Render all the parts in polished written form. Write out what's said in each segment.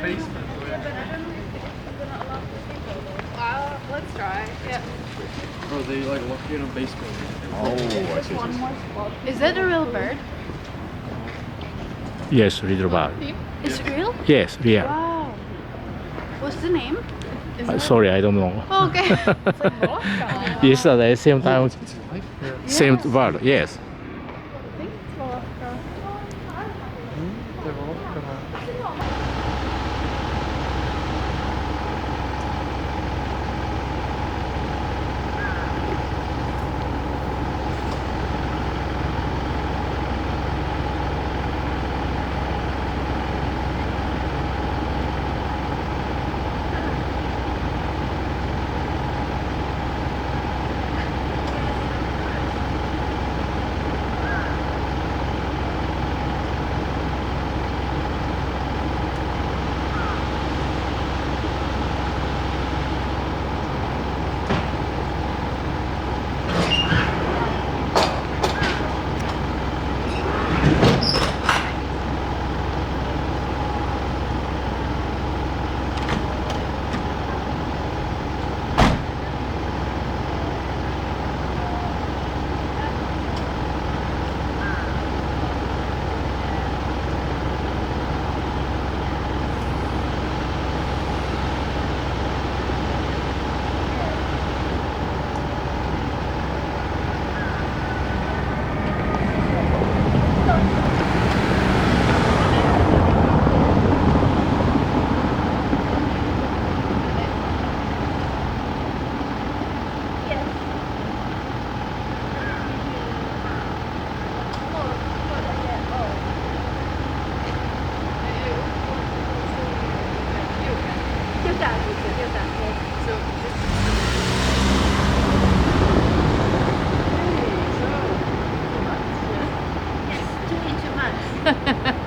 basement. Let's try. Yeah. Oh, they like lock you in a basement. Oh, I see. Is that a real bird? Yes, little bird. Is it real? Yes, real. Wow. What's the name? Sorry, I don't know. Oh, okay. Yesterday, same time, same Yes. bird. Yes. I think it's Alaska.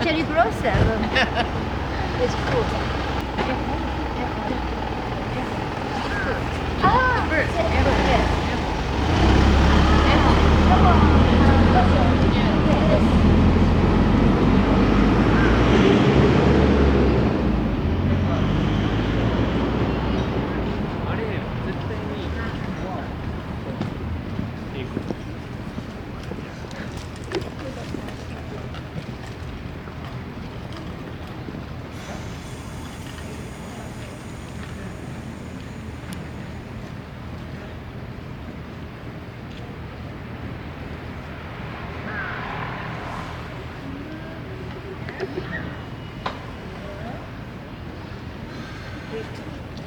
Cherry blossom. It's cool. Ah, Birds. yes.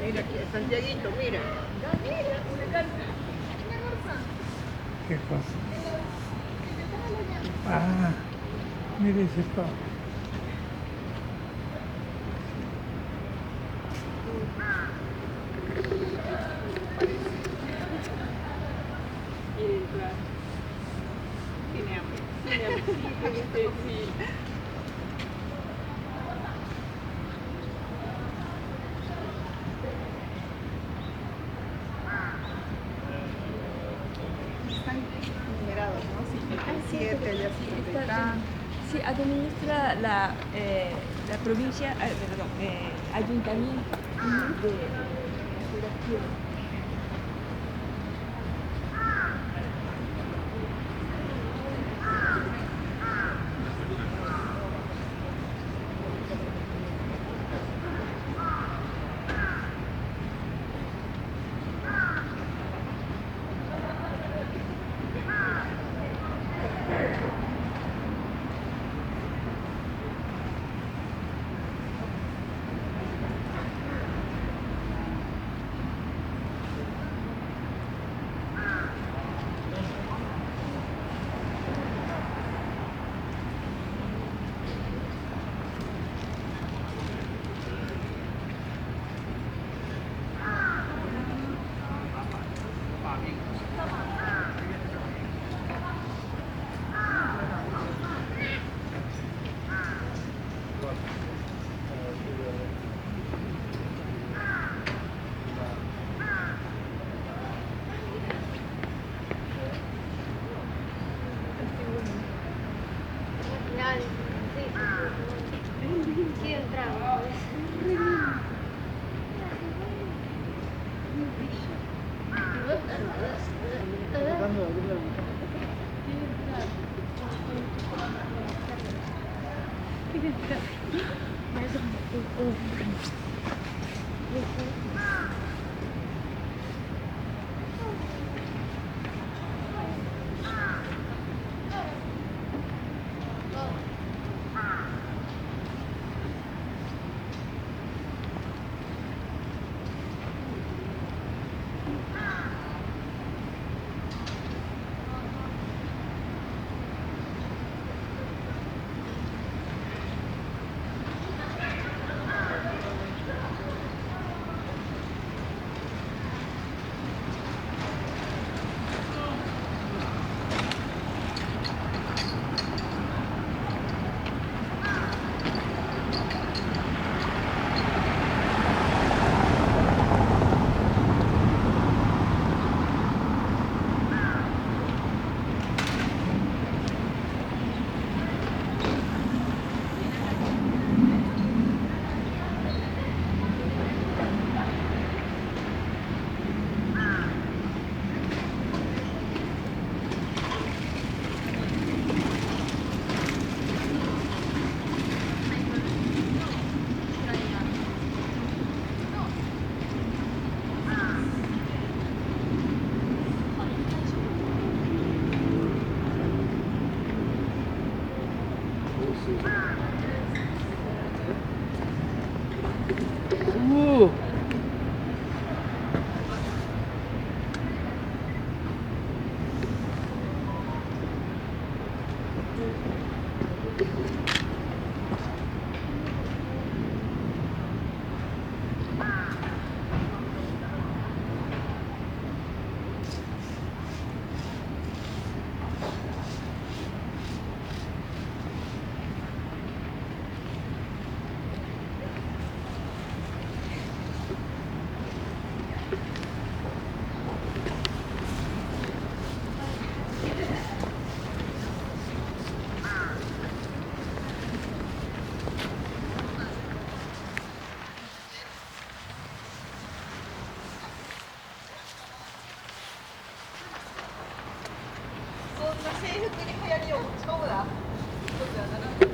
Mira, Santiaguito, mira. ¿Qué cosa? Ah, mire esto. Están numerados, ¿no? 57, ya 50. Sí, administra la provincia, perdón, ayuntamiento de la ciudad. Sí, entramos. Ooh.そんな制服に流行りを持ち込むな。そうじゃならない。